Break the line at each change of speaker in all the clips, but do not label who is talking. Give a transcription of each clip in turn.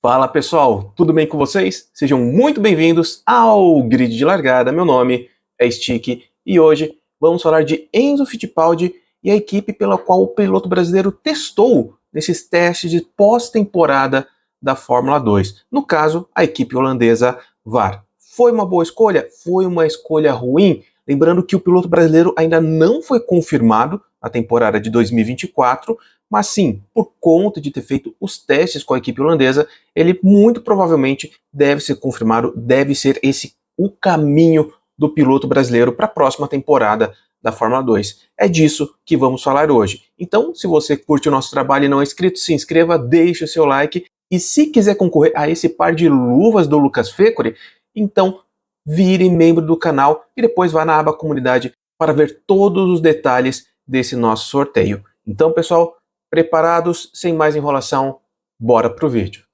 Fala pessoal, tudo bem com vocês? Sejam muito bem-vindos ao Grid de Largada. Meu nome é Stick e hoje vamos falar de Enzo Fittipaldi e a equipe pela qual o piloto brasileiro testou nesses testes de pós-temporada da Fórmula 2. No caso, a equipe holandesa VAR. Foi uma boa escolha? Foi uma escolha ruim? Lembrando que o piloto brasileiro ainda não foi confirmado na temporada de 2024, mas sim, por conta de ter feito os testes com a equipe holandesa, ele muito provavelmente deve ser confirmado, deve ser esse o caminho do piloto brasileiro para a próxima temporada da Fórmula 2. É disso que vamos falar hoje. Então, se você curte o nosso trabalho e não é inscrito, se inscreva, deixe o seu like e se quiser concorrer a esse par de luvas do Lucas Fecori, então vire membro do canal e depois vá na aba comunidade para ver todos os detalhes desse nosso sorteio. Então, pessoal, preparados? Sem mais enrolação, bora pro vídeo.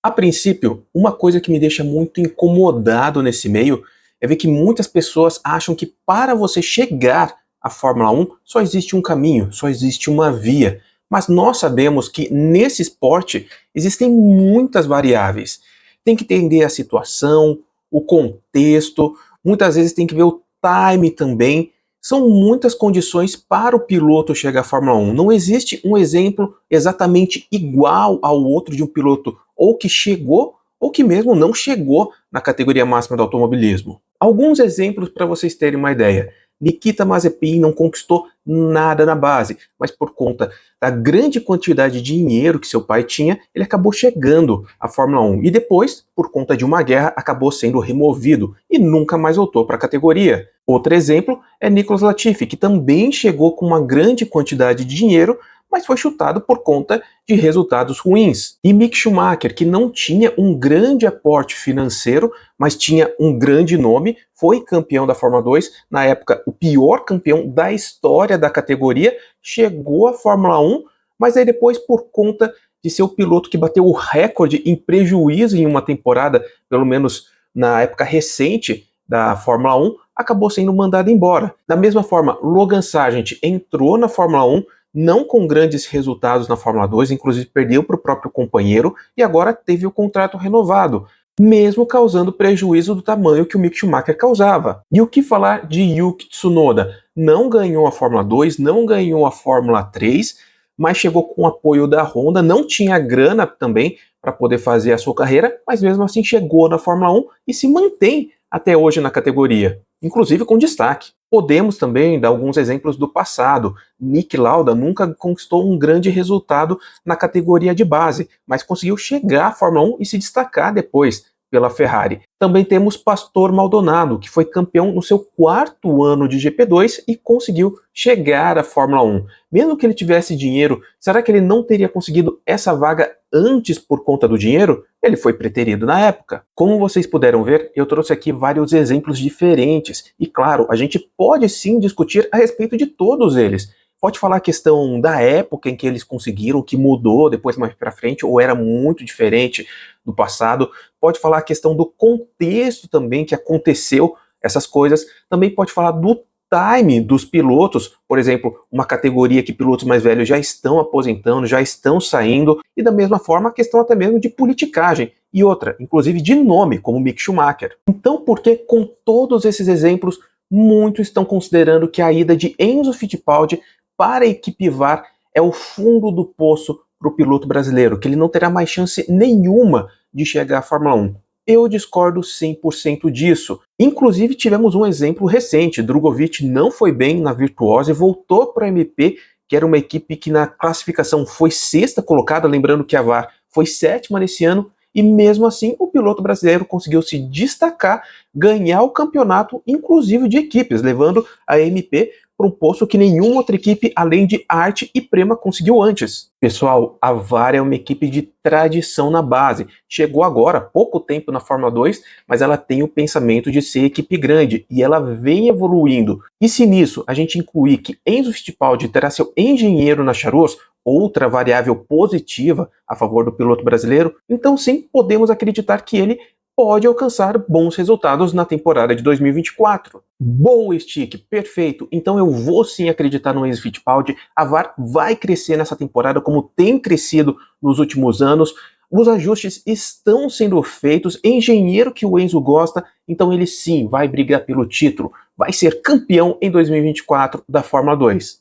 A princípio, uma coisa que me deixa muito incomodado nesse meio é ver que muitas pessoas acham que para você chegar à Fórmula 1 só existe um caminho, só existe uma via. Mas nós sabemos que nesse esporte existem muitas variáveis. Tem que entender a situação, o contexto, muitas vezes tem que ver o time também. São muitas condições para o piloto chegar à Fórmula 1. Não existe um exemplo exatamente igual ao outro de um piloto ou que chegou ou que mesmo não chegou na categoria máxima do automobilismo. Alguns exemplos para vocês terem uma ideia. Nikita Mazepin não conquistou nada na base, mas por conta da grande quantidade de dinheiro que seu pai tinha, ele acabou chegando à Fórmula 1 e depois, por conta de uma guerra, acabou sendo removido e nunca mais voltou para a categoria. Outro exemplo é Nicolas Latifi, que também chegou com uma grande quantidade de dinheiro, mas foi chutado por conta de resultados ruins. E Mick Schumacher, que não tinha um grande aporte financeiro, mas tinha um grande nome, foi campeão da Fórmula 2, na época o pior campeão da história da categoria, chegou à Fórmula 1, mas aí depois, por conta de ser o piloto que bateu o recorde em prejuízo em uma temporada, pelo menos na época recente da Fórmula 1, acabou sendo mandado embora. Da mesma forma, Logan Sargent entrou na Fórmula 1, não com grandes resultados na Fórmula 2, inclusive perdeu para o próprio companheiro e agora teve o contrato renovado, mesmo causando prejuízo do tamanho que o Mick Schumacher causava. E o que falar de Yuki Tsunoda? Não ganhou a Fórmula 2, não ganhou a Fórmula 3, mas chegou com o apoio da Honda, não tinha grana também para poder fazer a sua carreira, mas mesmo assim chegou na Fórmula 1 e se mantém até hoje na categoria, inclusive com destaque. Podemos também dar alguns exemplos do passado. Niki Lauda nunca conquistou um grande resultado na categoria de base, mas conseguiu chegar à Fórmula 1 e se destacar depois pela Ferrari. Também temos Pastor Maldonado, que foi campeão no seu 4º ano de GP2 e conseguiu chegar à Fórmula 1. Mesmo que ele tivesse dinheiro, será que ele não teria conseguido essa vaga antes por conta do dinheiro? Ele foi preterido na época. Como vocês puderam ver, eu trouxe aqui vários exemplos diferentes. E claro, a gente pode sim discutir a respeito de todos eles. Pode falar a questão da época em que eles conseguiram, que mudou depois mais para frente, ou era muito diferente do passado. Pode falar a questão do contexto também que aconteceu essas coisas. Também pode falar do time dos pilotos, por exemplo, uma categoria que pilotos mais velhos já estão aposentando, já estão saindo, e da mesma forma a questão até mesmo de politicagem, e outra, inclusive de nome, como Mick Schumacher. Então, por que com todos esses exemplos, muitos estão considerando que a ida de Enzo Fittipaldi para a equipe VAR é o fundo do poço para o piloto brasileiro, que ele não terá mais chance nenhuma de chegar à Fórmula 1. Eu discordo 100% disso. Inclusive tivemos um exemplo recente, Drogovic não foi bem na Virtuosa e voltou para a MP, que era uma equipe que na classificação foi 6ª colocada, lembrando que a VAR foi 7ª nesse ano, e mesmo assim o piloto brasileiro conseguiu se destacar, ganhar o campeonato, inclusive de equipes, levando a MP para um posto que nenhuma outra equipe, além de Arte e Prema, conseguiu antes. Pessoal, a VAR é uma equipe de tradição na base. Chegou agora, há pouco tempo na Fórmula 2, mas ela tem o pensamento de ser equipe grande e ela vem evoluindo. E se nisso a gente incluir que Enzo Fittipaldi terá seu engenheiro na Charoz, outra variável positiva a favor do piloto brasileiro, então sim, podemos acreditar que ele pode alcançar bons resultados na temporada de 2024. Boa, Stick, perfeito. Então eu vou sim acreditar no Enzo Fittipaldi. A VAR vai crescer nessa temporada como tem crescido nos últimos anos. Os ajustes estão sendo feitos, engenheiro que o Enzo gosta, então ele sim vai brigar pelo título, vai ser campeão em 2024 da Fórmula 2.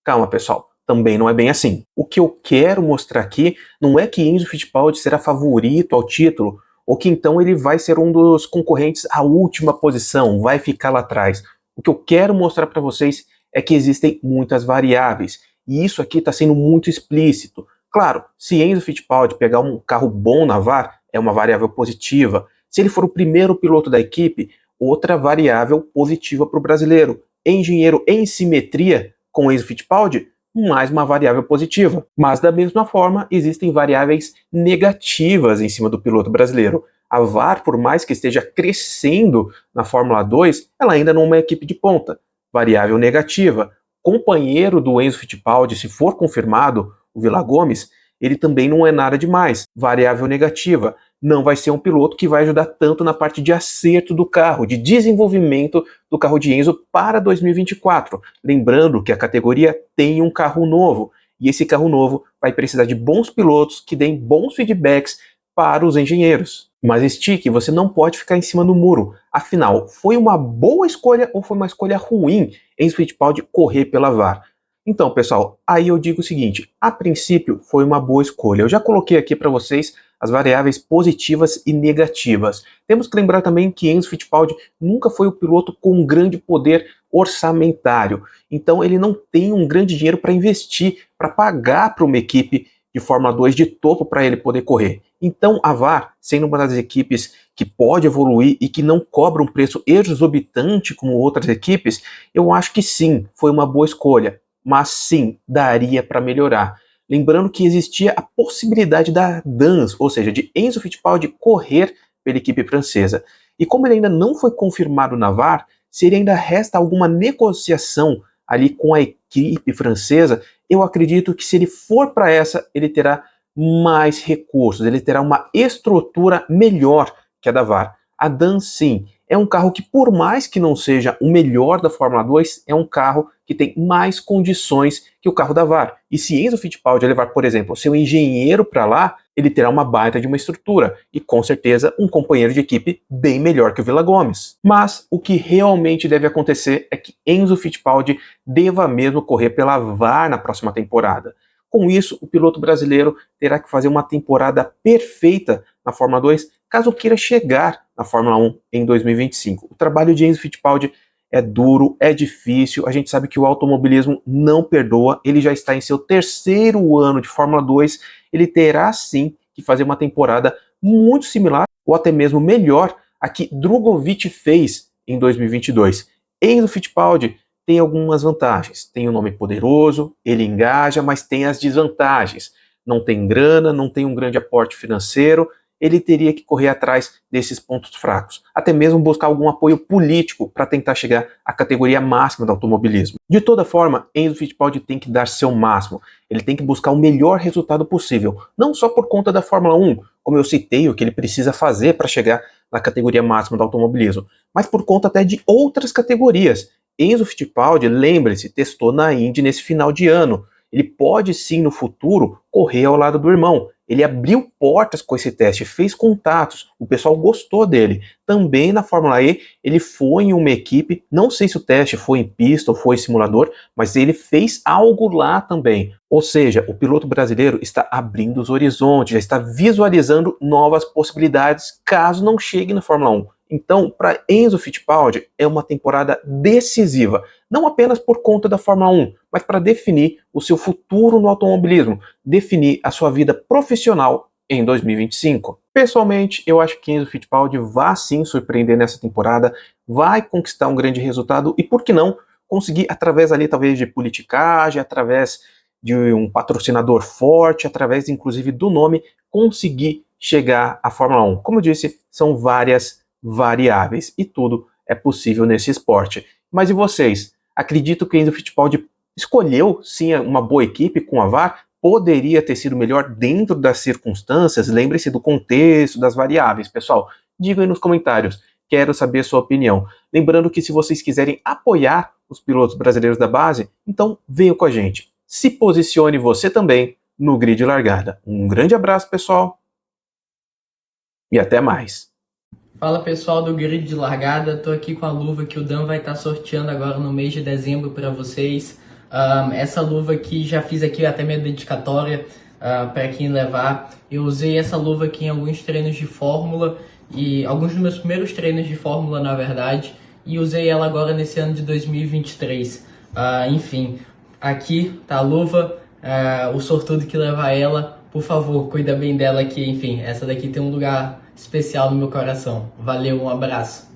Calma, pessoal, também não é bem assim. O que eu quero mostrar aqui não é que Enzo Fittipaldi será favorito ao título, ou que então ele vai ser um dos concorrentes à última posição, vai ficar lá atrás. O que eu quero mostrar para vocês é que existem muitas variáveis, e isso aqui está sendo muito explícito. Claro, se Enzo Fittipaldi pegar um carro bom na VAR, é uma variável positiva. Se ele for o primeiro piloto da equipe, outra variável positiva para o brasileiro. Engenheiro em simetria com Enzo Fittipaldi, mais uma variável positiva. Mas da mesma forma, existem variáveis negativas em cima do piloto brasileiro. A VAR, por mais que esteja crescendo na Fórmula 2, ela ainda não é uma equipe de ponta. Variável negativa. Companheiro do Enzo Fittipaldi, se for confirmado, o Vila Gomes, ele também não é nada demais. Variável negativa. Não vai ser um piloto que vai ajudar tanto na parte de acerto do carro, de desenvolvimento do carro de Enzo para 2024. Lembrando que a categoria tem um carro novo, e esse carro novo vai precisar de bons pilotos que deem bons feedbacks para os engenheiros. Mas Stick, você não pode ficar em cima do muro. Afinal, foi uma boa escolha ou foi uma escolha ruim Enzo Fittipaldi correr pela VAR? Então, pessoal, aí eu digo o seguinte, a princípio foi uma boa escolha. Eu já coloquei aqui para vocês as variáveis positivas e negativas. Temos que lembrar também que Enzo Fittipaldi nunca foi o piloto com um grande poder orçamentário. Então ele não tem um grande dinheiro para investir, para pagar para uma equipe de Fórmula 2 de topo para ele poder correr. Então a VAR, sendo uma das equipes que pode evoluir e que não cobra um preço exorbitante como outras equipes, eu acho que sim, foi uma boa escolha. Mas sim, daria para melhorar. Lembrando que existia a possibilidade da DANS, ou seja, de Enzo Fittipaldi correr pela equipe francesa. E como ele ainda não foi confirmado na VAR, se ele ainda resta alguma negociação ali com a equipe francesa, eu acredito que se ele for para essa, ele terá mais recursos, ele terá uma estrutura melhor que a da VAR. A DAN, sim, é um carro que, por mais que não seja o melhor da Fórmula 2, é um carro que tem mais condições que o carro da VAR. E se Enzo Fittipaldi levar, por exemplo, seu engenheiro para lá, ele terá uma baita de uma estrutura e, com certeza, um companheiro de equipe bem melhor que o Vila Gomes. Mas o que realmente deve acontecer é que Enzo Fittipaldi deva mesmo correr pela VAR na próxima temporada. Com isso, o piloto brasileiro terá que fazer uma temporada perfeita na Fórmula 2, caso queira chegar na Fórmula 1 em 2025. O trabalho de Enzo Fittipaldi é duro, é difícil, a gente sabe que o automobilismo não perdoa, ele já está em seu terceiro ano de Fórmula 2, ele terá sim que fazer uma temporada muito similar, ou até mesmo melhor, a que Drugovich fez em 2022. Enzo Fittipaldi tem algumas vantagens, tem um nome poderoso, ele engaja, mas tem as desvantagens. Não tem grana, não tem um grande aporte financeiro, ele teria que correr atrás desses pontos fracos, até mesmo buscar algum apoio político para tentar chegar à categoria máxima do automobilismo. De toda forma, Enzo Fittipaldi tem que dar seu máximo, ele tem que buscar o melhor resultado possível, não só por conta da Fórmula 1, como eu citei, o que ele precisa fazer para chegar na categoria máxima do automobilismo, mas por conta até de outras categorias. Enzo Fittipaldi, lembre-se, testou na Indy nesse final de ano. Ele pode sim no futuro correr ao lado do irmão. Ele abriu portas com esse teste, fez contatos, o pessoal gostou dele. Também na Fórmula E, ele foi em uma equipe, não sei se o teste foi em pista ou foi em simulador, mas ele fez algo lá também. Ou seja, o piloto brasileiro está abrindo os horizontes, já está visualizando novas possibilidades caso não chegue na Fórmula 1. Então, para Enzo Fittipaldi, é uma temporada decisiva, não apenas por conta da Fórmula 1, mas para definir o seu futuro no automobilismo, definir a sua vida profissional em 2025. Pessoalmente, eu acho que Enzo Fittipaldi vai sim surpreender nessa temporada, vai conquistar um grande resultado e, por que não, conseguir através ali talvez de politicagem, através de um patrocinador forte, através inclusive do nome, conseguir chegar à Fórmula 1. Como eu disse, são várias variáveis e tudo é possível nesse esporte. Mas e vocês? Acredito que Enzo Fittipaldi escolheu sim uma boa equipe com a VAR, poderia ter sido melhor dentro das circunstâncias, lembre-se do contexto, das variáveis, pessoal. Digam aí nos comentários. Quero saber a sua opinião. Lembrando que se vocês quiserem apoiar os pilotos brasileiros da base, então venham com a gente. Se posicione você também no grid de largada. Um grande abraço, pessoal, e até mais.
Fala pessoal do grid de largada, tô aqui com a luva que o Dan vai estar sorteando agora no mês de dezembro para vocês. Essa luva aqui, já fiz aqui até minha dedicatória para quem levar. Eu usei essa luva aqui em alguns treinos de Fórmula, e alguns dos meus primeiros treinos de Fórmula na verdade, e usei ela agora nesse ano de 2023. Enfim, aqui tá a luva, o sortudo que levar ela, por favor, cuida bem dela aqui, enfim, essa daqui tem um lugar especial no meu coração. Valeu, um abraço.